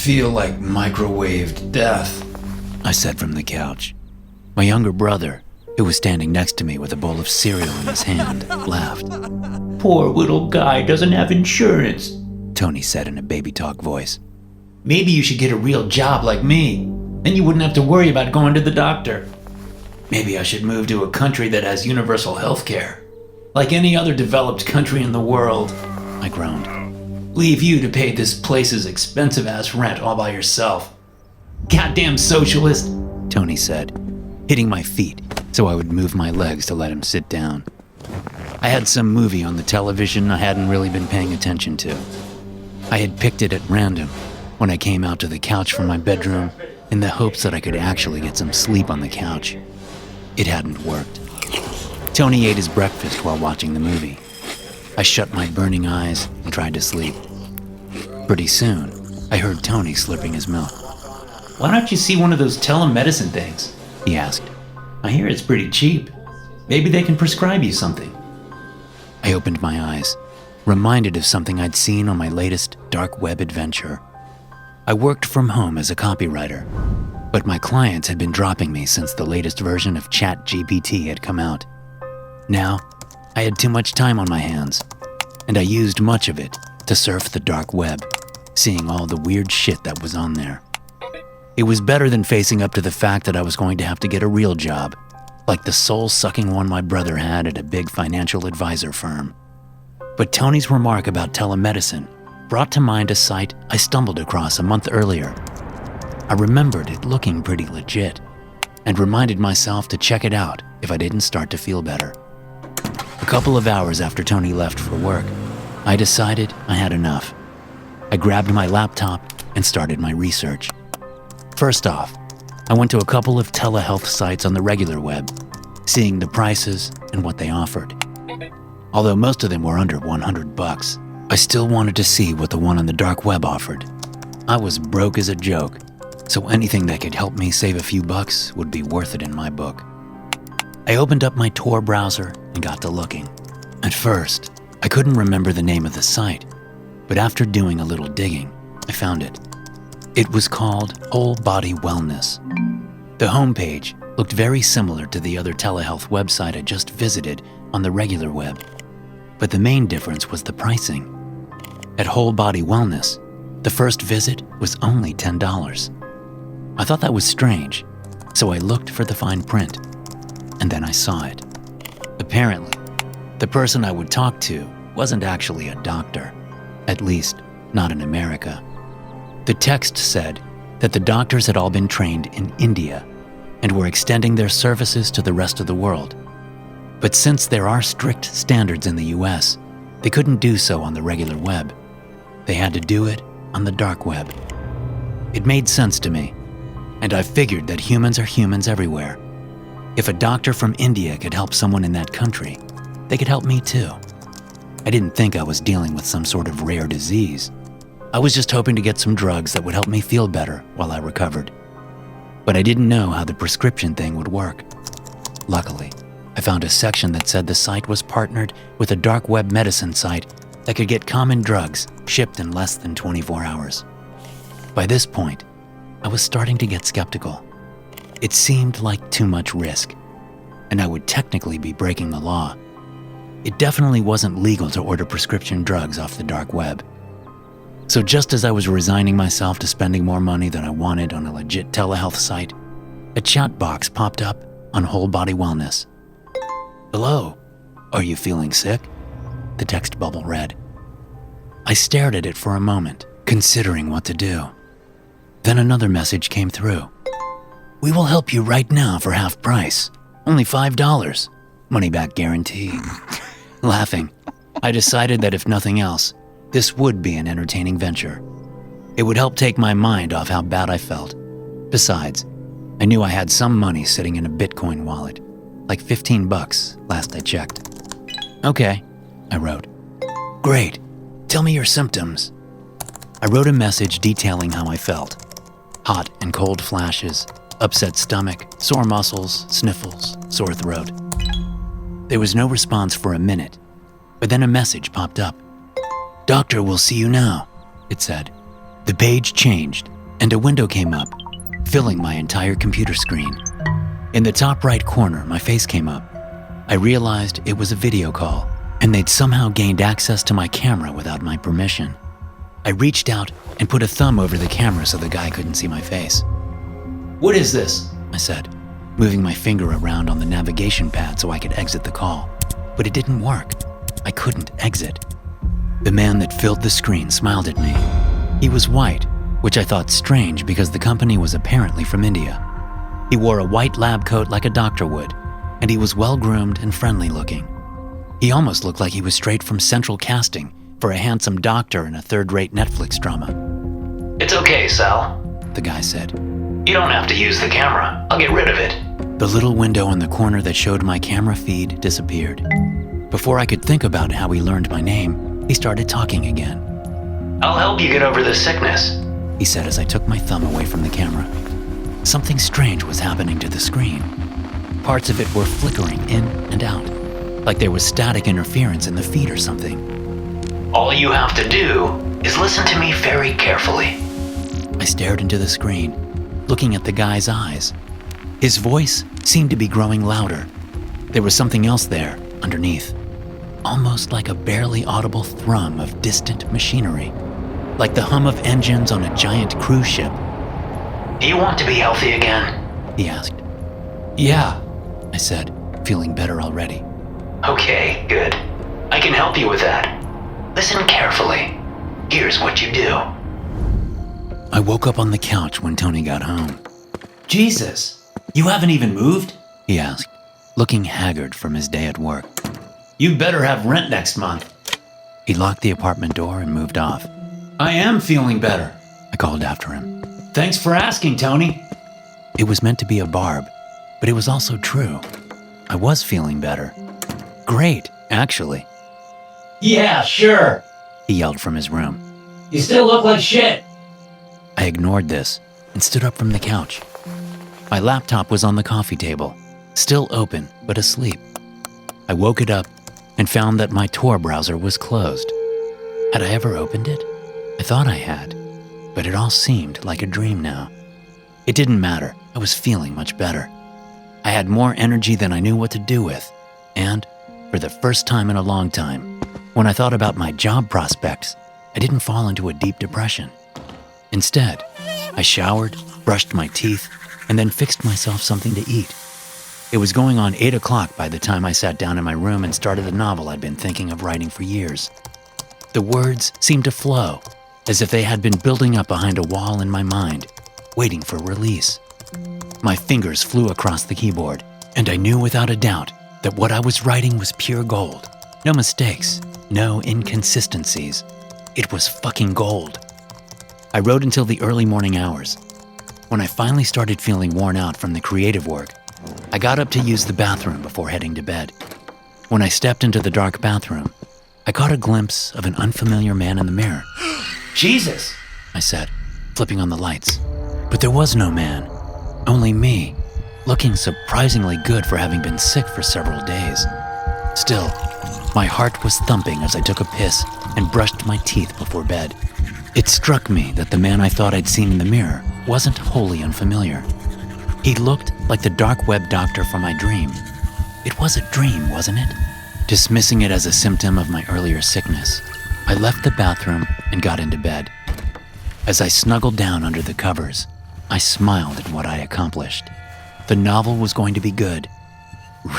feel like microwaved death, I said from the couch. My younger brother, who was standing next to me with a bowl of cereal in his hand, laughed. Poor little guy doesn't have insurance, Tony said in a baby talk voice. Maybe you should get a real job like me. Then you wouldn't have to worry about going to the doctor. Maybe I should move to a country that has universal health care. Like any other developed country in the world, I groaned. Leave you to pay this place's expensive-ass rent all by yourself. Goddamn socialist, Tony said, hitting my feet so I would move my legs to let him sit down. I had some movie on the television I hadn't really been paying attention to. I had picked it at random when I came out to the couch from my bedroom in the hopes that I could actually get some sleep on the couch. It hadn't worked. Tony ate his breakfast while watching the movie. I shut my burning eyes and tried to sleep. Pretty soon, I heard Tony slurping his milk. Why don't you see one of those telemedicine things? He asked. I hear it's pretty cheap. Maybe they can prescribe you something. I opened my eyes, reminded of something I'd seen on my latest dark web adventure. I worked from home as a copywriter, but my clients had been dropping me since the latest version of ChatGPT had come out. Now, I had too much time on my hands, and I used much of it to surf the dark web, seeing all the weird shit that was on there. It was better than facing up to the fact that I was going to have to get a real job, like the soul-sucking one my brother had at a big financial advisor firm. But Tony's remark about telemedicine brought to mind a site I stumbled across a month earlier. I remembered it looking pretty legit, and reminded myself to check it out if I didn't start to feel better. A couple of hours after Tony left for work, I decided I had enough. I grabbed my laptop and started my research. First off, I went to a couple of telehealth sites on the regular web, seeing the prices and what they offered. Although most of them were under $100, I still wanted to see what the one on the dark web offered. I was broke as a joke, so anything that could help me save a few bucks would be worth it in my book. I opened up my Tor browser and got to looking. At first, I couldn't remember the name of the site, but after doing a little digging, I found it. It was called Whole Body Wellness. The homepage looked very similar to the other telehealth website I just visited on the regular web, but the main difference was the pricing. At Whole Body Wellness, the first visit was only $10. I thought that was strange, so I looked for the fine print, and then I saw it. Apparently, the person I would talk to wasn't actually a doctor, at least not in America. The text said that the doctors had all been trained in India and were extending their services to the rest of the world. But since there are strict standards in the US, they couldn't do so on the regular web. They had to do it on the dark web. It made sense to me, and I figured that humans are humans everywhere. If a doctor from India could help someone in that country, they could help me too. I didn't think I was dealing with some sort of rare disease. I was just hoping to get some drugs that would help me feel better while I recovered. But I didn't know how the prescription thing would work. Luckily, I found a section that said the site was partnered with a dark web medicine site that could get common drugs shipped in less than 24 hours. By this point, I was starting to get skeptical. It seemed like too much risk, and I would technically be breaking the law. It definitely wasn't legal to order prescription drugs off the dark web. So just as I was resigning myself to spending more money than I wanted on a legit telehealth site, a chat box popped up on Whole Body Wellness. "Hello, are you feeling sick?" the text bubble read. I stared at it for a moment, considering what to do. Then another message came through. "We will help you right now for half price. Only $5. Money back guarantee." Laughing, I decided that if nothing else, this would be an entertaining venture. It would help take my mind off how bad I felt. Besides, I knew I had some money sitting in a Bitcoin wallet, like $15 last I checked. "Okay," I wrote. "Great, tell me your symptoms." I wrote a message detailing how I felt. Hot and cold flashes, upset stomach, sore muscles, sniffles, sore throat. There was no response for a minute, but then a message popped up. "Doctor will see you now," it said. The page changed, and a window came up, filling my entire computer screen. In the top right corner, my face came up. I realized it was a video call, and they'd somehow gained access to my camera without my permission. I reached out and put a thumb over the camera so the guy couldn't see my face. What is this? I said, moving my finger around on the navigation pad so I could exit the call. But it didn't work. I couldn't exit. The man that filled the screen smiled at me. He was white, which I thought strange because the company was apparently from India. He wore a white lab coat like a doctor would, and he was well-groomed and friendly looking. He almost looked like he was straight from central casting for a handsome doctor in a third-rate Netflix drama. It's okay, Sal, the guy said. You don't have to use the camera. I'll get rid of it. The little window in the corner that showed my camera feed disappeared. Before I could think about how he learned my name, he started talking again. I'll help you get over this sickness, he said as I took my thumb away from the camera. Something strange was happening to the screen. Parts of it were flickering in and out, like there was static interference in the feed or something. All you have to do is listen to me very carefully. I stared into the screen, looking at the guy's eyes. His voice seemed to be growing louder. There was something else there, underneath. Almost like a barely audible thrum of distant machinery, like the hum of engines on a giant cruise ship. Do you want to be healthy again? He asked. Yeah, I said, feeling better already. Okay, good. I can help you with that. Listen carefully. Here's what you do. I woke up on the couch when Tony got home. Jesus, you haven't even moved? He asked, looking haggard from his day at work. You better have rent next month. He locked the apartment door and moved off. I am feeling better, I called after him. Thanks for asking, Tony. It was meant to be a barb, but it was also true. I was feeling better. Great, actually. Yeah, sure, he yelled from his room. You still look like shit. I ignored this and stood up from the couch. My laptop was on the coffee table, still open but asleep. I woke it up and found that my Tor browser was closed. Had I ever opened it? I thought I had, but it all seemed like a dream now. It didn't matter. I was feeling much better. I had more energy than I knew what to do with, and for the first time in a long time, when I thought about my job prospects, I didn't fall into a deep depression. Instead, I showered, brushed my teeth, and then fixed myself something to eat. It was going on 8 o'clock by the time I sat down in my room and started the novel I'd been thinking of writing for years. The words seemed to flow, as if they had been building up behind a wall in my mind, waiting for release. My fingers flew across the keyboard, and I knew without a doubt that what I was writing was pure gold. No mistakes, no inconsistencies. It was fucking gold. I wrote until the early morning hours. When I finally started feeling worn out from the creative work, I got up to use the bathroom before heading to bed. When I stepped into the dark bathroom, I caught a glimpse of an unfamiliar man in the mirror. Jesus, I said, flipping on the lights. But there was no man, only me, looking surprisingly good for having been sick for several days. Still, my heart was thumping as I took a piss and brushed my teeth before bed. It struck me that the man I thought I'd seen in the mirror wasn't wholly unfamiliar. He looked like the dark web doctor from my dream. It was a dream, wasn't it? Dismissing it as a symptom of my earlier sickness, I left the bathroom and got into bed. As I snuggled down under the covers, I smiled at what I accomplished. The novel was going to be good,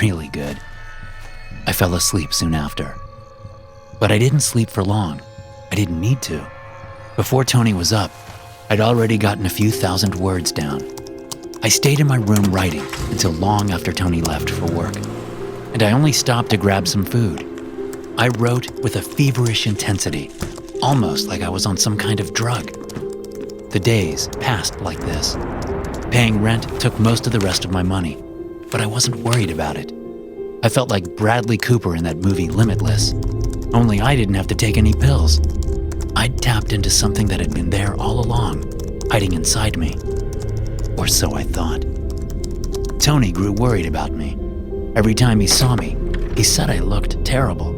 really good. I fell asleep soon after. But I didn't sleep for long. I didn't need to. Before Tony was up, I'd already gotten a few thousand words down. I stayed in my room writing until long after Tony left for work, and I only stopped to grab some food. I wrote with a feverish intensity, almost like I was on some kind of drug. The days passed like this. Paying rent took most of the rest of my money, but I wasn't worried about it. I felt like Bradley Cooper in that movie Limitless, only I didn't have to take any pills. I'd tapped into something that had been there all along, hiding inside me. Or so I thought. Tony grew worried about me. Every time he saw me, he said I looked terrible.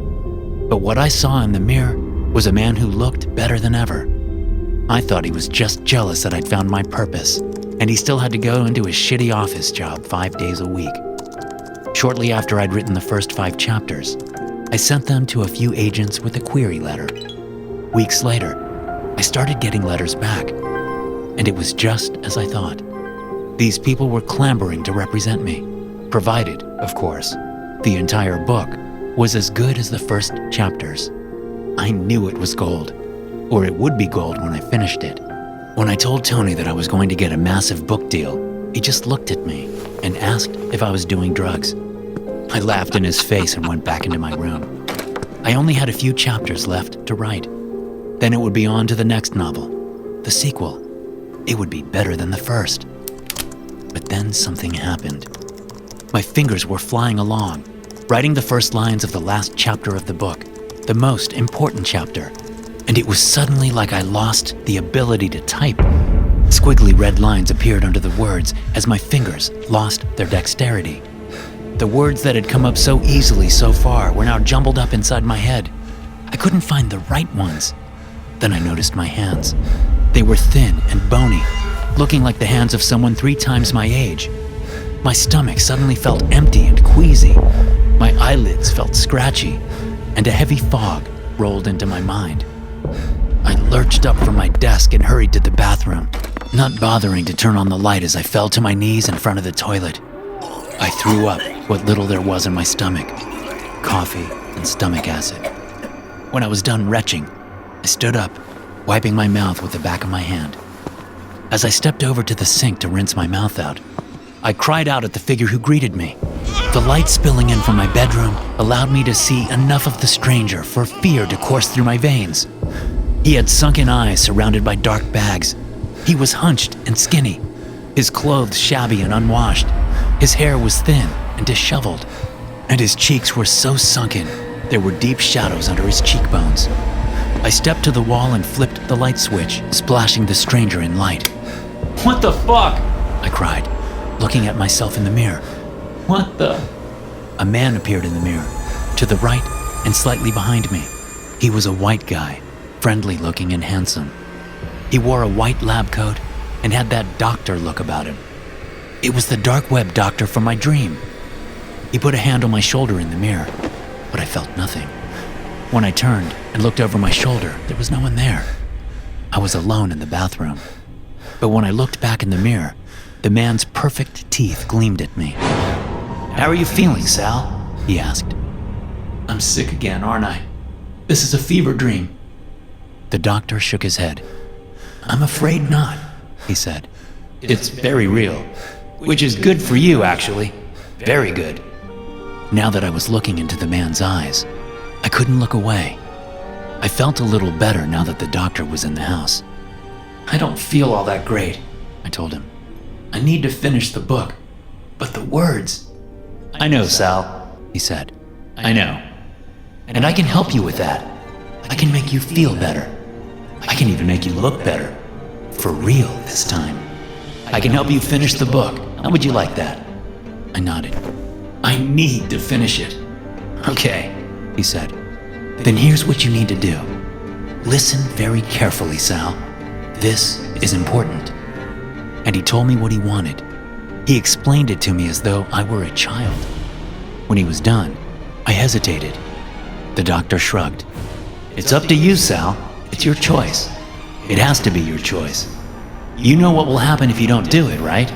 But what I saw in the mirror was a man who looked better than ever. I thought he was just jealous that I'd found my purpose, and he still had to go into his shitty office job 5 days a week. Shortly after I'd written the first 5 chapters, I sent them to a few agents with a query letter. Weeks later, I started getting letters back, and it was just as I thought. These people were clamoring to represent me, provided, of course, the entire book was as good as the first chapters. I knew it was gold, or it would be gold when I finished it. When I told Tony that I was going to get a massive book deal, he just looked at me and asked if I was doing drugs. I laughed in his face and went back into my room. I only had a few chapters left to write. Then it would be on to the next novel, the sequel. It would be better than the first. But then something happened. My fingers were flying along, writing the first lines of the last chapter of the book, the most important chapter, and it was suddenly like I lost the ability to type. Squiggly red lines appeared under the words as my fingers lost their dexterity. The words that had come up so easily so far were now jumbled up inside my head. I couldn't find the right ones. Then I noticed my hands. They were thin and bony, looking like the hands of someone 3 times my age. My stomach suddenly felt empty and queasy. My eyelids felt scratchy, and a heavy fog rolled into my mind. I lurched up from my desk and hurried to the bathroom, not bothering to turn on the light as I fell to my knees in front of the toilet. I threw up what little there was in my stomach, coffee and stomach acid. When I was done retching, I stood up, wiping my mouth with the back of my hand. As I stepped over to the sink to rinse my mouth out, I cried out at the figure who greeted me. The light spilling in from my bedroom allowed me to see enough of the stranger for fear to course through my veins. He had sunken eyes surrounded by dark bags. He was hunched and skinny, his clothes shabby and unwashed. His hair was thin and disheveled, and his cheeks were so sunken there were deep shadows under his cheekbones. I stepped to the wall and flipped the light switch, splashing the stranger in light. What the fuck? I cried, looking at myself in the mirror. What the? A man appeared in the mirror, to the right and slightly behind me. He was a white guy, friendly looking and handsome. He wore a white lab coat and had that doctor look about him. It was the dark web doctor from my dream. He put a hand on my shoulder in the mirror, but I felt nothing. When I turned and looked over my shoulder, there was no one there. I was alone in the bathroom. But when I looked back in the mirror, the man's perfect teeth gleamed at me. How are you feeling, Sal? He asked. I'm sick again, aren't I? This is a fever dream. The doctor shook his head. I'm afraid not, he said. It's very real, which is good for you, actually. Very good. Now that I was looking into the man's eyes, I couldn't look away. I felt a little better now that the doctor was in the house. I don't feel all that great, I told him. I need to finish the book, but the words... I know, Sal, he said. I know. And I can help you with that. I can make you feel better. I can even make you look better. For real this time. I can help you finish the book. How would you like that? I nodded. I need to finish it. Okay, he said. Then here's what you need to do. Listen very carefully, Sal. This is important. And he told me what he wanted. He explained it to me as though I were a child. When he was done, I hesitated. The doctor shrugged. It's up to you, Sal. It's your choice. It has to be your choice. You know what will happen if you don't do it, right?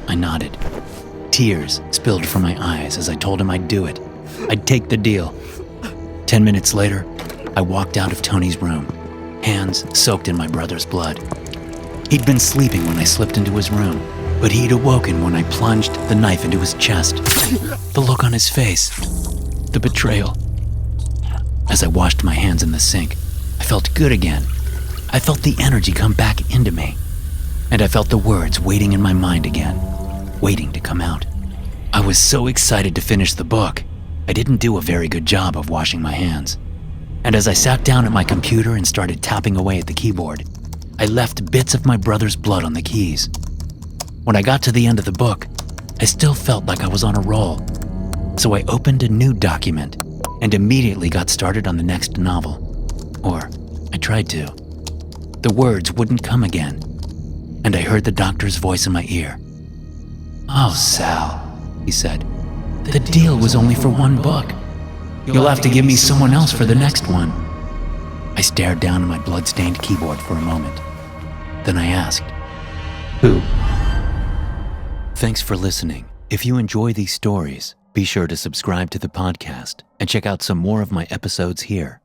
I nodded. Tears spilled from my eyes as I told him I'd do it. I'd take the deal. 10 minutes later, I walked out of Tony's room, hands soaked in my brother's blood. He'd been sleeping when I slipped into his room, but he'd awoken when I plunged the knife into his chest. The look on his face, the betrayal. As I washed my hands in the sink, I felt good again. I felt the energy come back into me. And I felt the words waiting in my mind again, waiting to come out. I was so excited to finish the book, I didn't do a very good job of washing my hands. And as I sat down at my computer and started tapping away at the keyboard, I left bits of my brother's blood on the keys. When I got to the end of the book, I still felt like I was on a roll. So I opened a new document and immediately got started on the next novel. Or I tried to. The words wouldn't come again, and I heard the doctor's voice in my ear. "Oh, Sal," he said, "the deal was only for one book. You'll have to give me someone else for the next one." I stared down at my blood-stained keyboard for a moment. Then I asked, "Who?" Thanks for listening. If you enjoy these stories, be sure to subscribe to the podcast and check out some more of my episodes here.